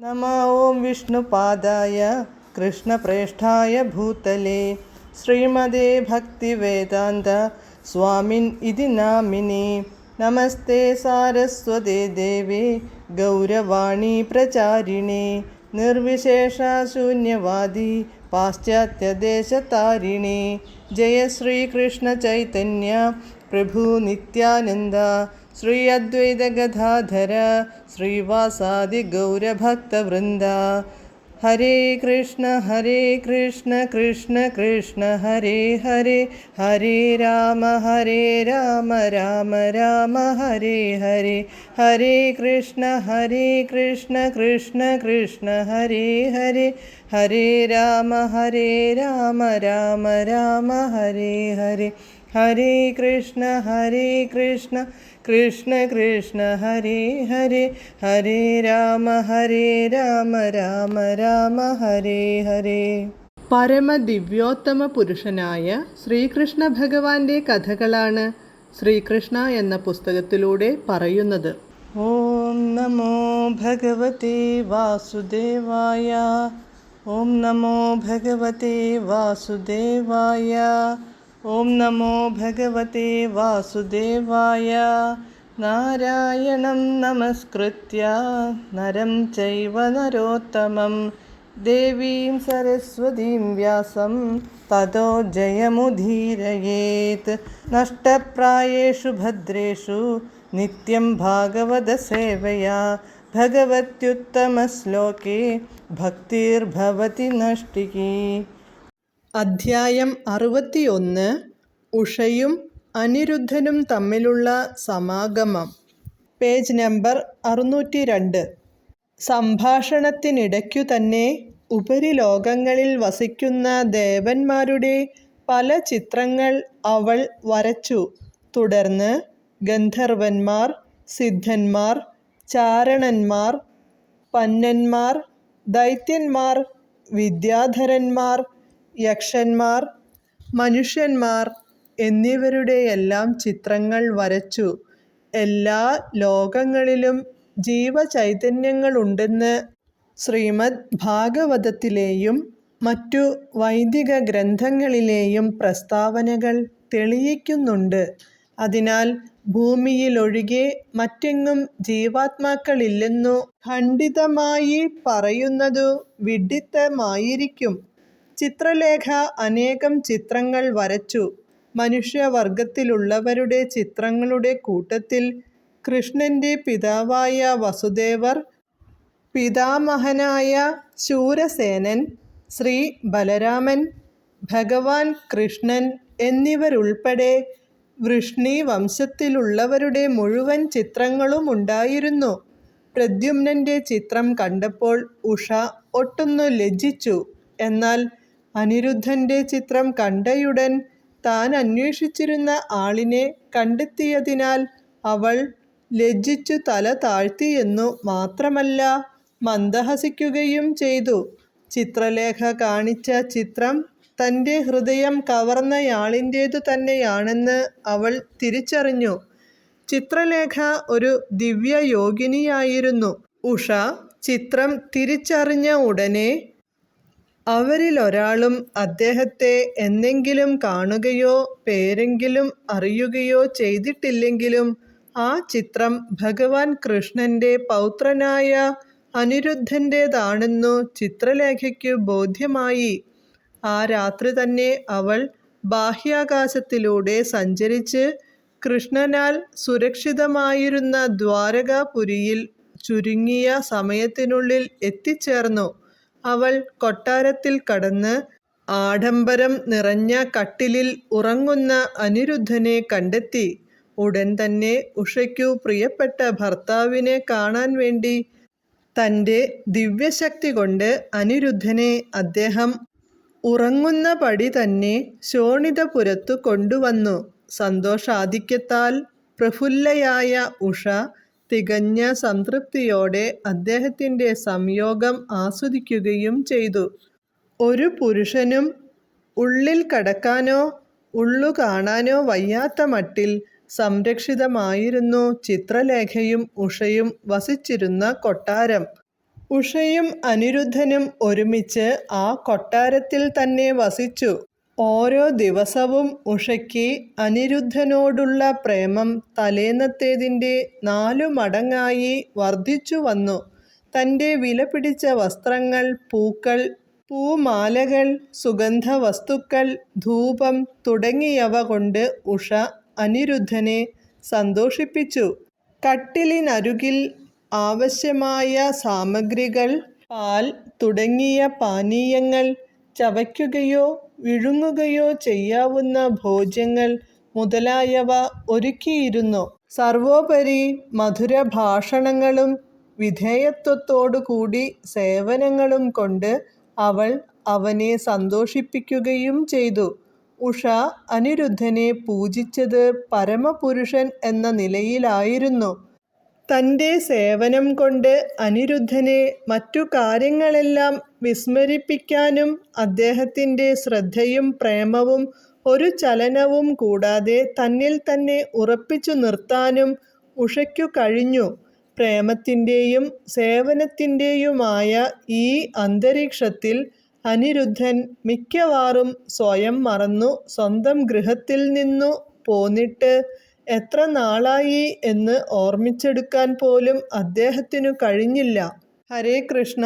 नमः ॐ विष्णुपादाय कृष्णप्रेष्ठाय भूतले श्रीमदे भक्तिवेदान्त स्वामिन् इति नामिने। नमस्ते सारस्वते देवे गौरवाणी प्रचारिणे निर्विशेषशून्यवादी पाश्चात्यदेशतारिणे। जय श्रीकृष्ण चैतन्य प्रभु नित्यानन्द श्री अद्वैत गदाधर श्रीवासादि गौरभक्तवृन्द। हरे कृष्ण कृष्ण कृष्ण हरे हरे, हरे राम राम राम हरे हरे। हरे कृष्ण कृष्ण कृष्ण हरे हरे, हरे राम राम राम हरे हरे। हरे कृष्ण कृष्ण कृष्ण हरे हरे, हरे राम राम हरे हरे. പരമദിവ്യോത്തമ പുരുഷനായ ശ്രീകൃഷ്ണ ഭഗവാന്റെ കഥകളാണ് ശ്രീകൃഷ്ണ എന്ന പുസ്തകത്തിലൂടെ പറയുന്നത്. ഓം നമോ ഭഗവതേ വാസുദേവായ, ഓം നമോ ഭഗവതേ വാസുദേവായ, ഓം നമോ ഭഗവതേ വാസുദേവായ. നാരായണം നമസ്കൃത്യ നരം ചൈവ നരോത്തമം ദേവീം സരസ്വതീം വ്യാസം തതോ ജയമുദീരയേത്. നഷ്ടപ്രായേഷു ഭദ്രേഷു നിത്യം ഭാഗവത സേവയാ ഭഗവത്യുത്തമശ്ലോകേ ഭക്തിർഭവതി നഷ്ടികി. അധ്യായം 61. ഉഷയും അനിരുദ്ധനും തമ്മിലുള്ള സമാഗമം. Page number 602. സംഭാഷണത്തിനിടയ്ക്കു തന്നെ ഉപരിലോകങ്ങളിൽ വസിക്കുന്ന ദേവന്മാരുടെ പല ചിത്രങ്ങൾ അവൾ വരച്ചു. തുടർന്ന് ഗന്ധർവന്മാർ, സിദ്ധന്മാർ, ചാരണന്മാർ, പന്നന്മാർ, ദൈത്യന്മാർ, വിദ്യാധരന്മാർ, യക്ഷന്മാർ, മനുഷ്യന്മാർ എന്നിവരുടെയെല്ലാം ചിത്രങ്ങൾ വരച്ചു. എല്ലാ ലോകങ്ങളിലും ജീവചൈതന്യങ്ങളുണ്ടെന്ന് ശ്രീമദ് ഭാഗവതത്തിലെയും മറ്റു വൈദിക ഗ്രന്ഥങ്ങളിലെയും പ്രസ്താവനകൾ തെളിയിക്കുന്നുണ്ട്. അതിനാൽ ഭൂമിയിലൊഴികെ മറ്റെങ്ങും ജീവാത്മാക്കളില്ലെന്നു ഖണ്ഡിതമായി പറയുന്നതു വിഡ്ഢിത്തമായിരിക്കും. ചിത്രലേഖ അനേകം ചിത്രങ്ങൾ വരച്ചു. മനുഷ്യവർഗത്തിലുള്ളവരുടെ ചിത്രങ്ങളുടെ കൂട്ടത്തിൽ കൃഷ്ണന്റെ പിതാവായ വസുദേവർ, പിതാമഹനായ ശൂരസേനൻ, ശ്രീ ബലരാമൻ, ഭഗവാൻ കൃഷ്ണൻ എന്നിവരുൾപ്പെടെ വൃഷ്ണി വംശത്തിലുള്ളവരുടെ മുഴുവൻ ചിത്രങ്ങളുമുണ്ടായിരുന്നു. പ്രദ്യുമ്നന്റെ ചിത്രം കണ്ടപ്പോൾ ഉഷ ഒട്ടൊന്നു ലജ്ജിച്ചു. എന്നാൽ അനിരുദ്ധന്റെ ചിത്രം കണ്ടയുടൻ താൻ അന്വേഷിച്ചിരുന്ന ആളിനെ കണ്ടെത്തിയതിനാൽ അവൾ ലജ്ജിച്ചു തല താഴ്ത്തിയെന്നു മാത്രമല്ല മന്ദഹസിക്കുകയും ചെയ്തു. ചിത്രലേഖ കാണിച്ച ചിത്രം തൻ്റെ ഹൃദയം കവർന്നയാളിൻ്റേതു തന്നെയാണെന്ന് അവൾ തിരിച്ചറിഞ്ഞു. ചിത്രലേഖ ഒരു ദിവ്യയോഗിനിയായിരുന്നു. ഉഷ ചിത്രം തിരിച്ചറിഞ്ഞ ഉടനെ അവരിലൊരാളും അദ്ദേഹത്തെ എന്നെങ്കിലും കാണുകയോ പേരെങ്കിലും അറിയുകയോ ചെയ്തിട്ടില്ലെങ്കിലും ആ ചിത്രം ഭഗവാൻ കൃഷ്ണന്റെ പൗത്രനായ അനിരുദ്ധൻ്റേതാണെന്നു ചിത്രലേഖയ്ക്കു ബോധ്യമായി. ആ രാത്രി തന്നെ അവൾ ബാഹ്യാകാശത്തിലൂടെ സഞ്ചരിച്ച് കൃഷ്ണനാൽ സുരക്ഷിതമായിരുന്ന ദ്വാരകാപുരിയിൽ ചുരുങ്ങിയ സമയത്തിനുള്ളിൽ എത്തിച്ചേർന്നു. അവൾ കൊട്ടാരത്തിൽ കടന്ന് ആഡംബരം നിറഞ്ഞ കട്ടിലിൽ ഉറങ്ങുന്ന അനിരുദ്ധനെ കണ്ടെത്തി. ഉടൻ തന്നെ ഉഷയ്ക്കു പ്രിയപ്പെട്ട ഭർത്താവിനെ കാണാൻ വേണ്ടി തൻ്റെ ദിവ്യശക്തി കൊണ്ട് അനിരുദ്ധനെ അദ്ദേഹം ഉറങ്ങുന്ന പടി തന്നെ ശോണിതപുരത്തു കൊണ്ടുവന്നു. സന്തോഷാധിക്യത്താൽ പ്രഫുല്ലയായ ഉഷ തികഞ്ഞ സംതൃപ്തിയോടെ അദ്ദേഹത്തിൻ്റെ സംയോഗം ആസ്വദിക്കുകയും ചെയ്തു. ഒരു പുരുഷനും ഉള്ളിൽ കടക്കാനോ ഉള്ളു കാണാനോ വയ്യാത്ത മട്ടിൽ സംരക്ഷിതമായിരുന്നു ചിത്രലേഖയും ഉഷയും വസിച്ചിരുന്ന കൊട്ടാരം. ഉഷയും അനിരുദ്ധനും ഒരുമിച്ച് ആ കൊട്ടാരത്തിൽ തന്നെ വസിച്ചു. ഓരോ ദിവസവും ഉഷയ്ക്ക് അനിരുദ്ധനോടുള്ള പ്രേമം തലേന്നത്തേതിൻ്റെ 4 മടങ്ങായി വർദ്ധിച്ചു വന്നു. തൻ്റെ വിലപിടിച്ച വസ്ത്രങ്ങൾ, പൂക്കൾ, പൂമാലകൾ, സുഗന്ധവസ്തുക്കൾ, ധൂപം തുടങ്ങിയവ കൊണ്ട് ഉഷ അനിരുദ്ധനെ സന്തോഷിപ്പിച്ചു. കട്ടിലിനരുകിൽ ആവശ്യമായ സാമഗ്രികൾ, പാൽ തുടങ്ങിയ പാനീയങ്ങൾ, ചവയ്ക്കുകയോ വിഴുങ്ങുകയോ ചെയ്യാവുന്ന ഭോജ്യങ്ങൾ മുതലായവ ഒരുക്കിയിരുന്നു. സർവോപരി മധുരഭാഷണങ്ങളും വിധേയത്വത്തോടുകൂടി സേവനങ്ങളും കൊണ്ട് അവൾ അവനെ സന്തോഷിപ്പിക്കുകയും ചെയ്തു. ഉഷ അനിരുദ്ധനെ പൂജിച്ചത് പരമപുരുഷൻ എന്ന നിലയിലായിരുന്നു. തൻ്റെ സേവനം കൊണ്ട് അനിരുദ്ധനെ മറ്റു കാര്യങ്ങളെല്ലാം വിസ്മരിപ്പിക്കാനും അദ്ദേഹത്തിൻ്റെ ശ്രദ്ധയും പ്രേമവും ഒരു ചലനവും കൂടാതെ തന്നിൽ തന്നെ ഉറപ്പിച്ചു നിർത്താനും ഉഷയ്ക്കു കഴിഞ്ഞു. പ്രേമത്തിൻ്റെയും സേവനത്തിൻ്റെയുമായ ഈ അന്തരീക്ഷത്തിൽ അനിരുദ്ധൻ മിക്കവാറും സ്വയം മറന്നു സ്വന്തം ഗൃഹത്തിൽ നിന്നു പോന്നിട്ട് എത്ര നാളായി എന്ന് ഓർമ്മിച്ചെടുക്കാൻ പോലും അദ്ദേഹത്തിനു കഴിഞ്ഞില്ല. ഹരേ കൃഷ്ണ.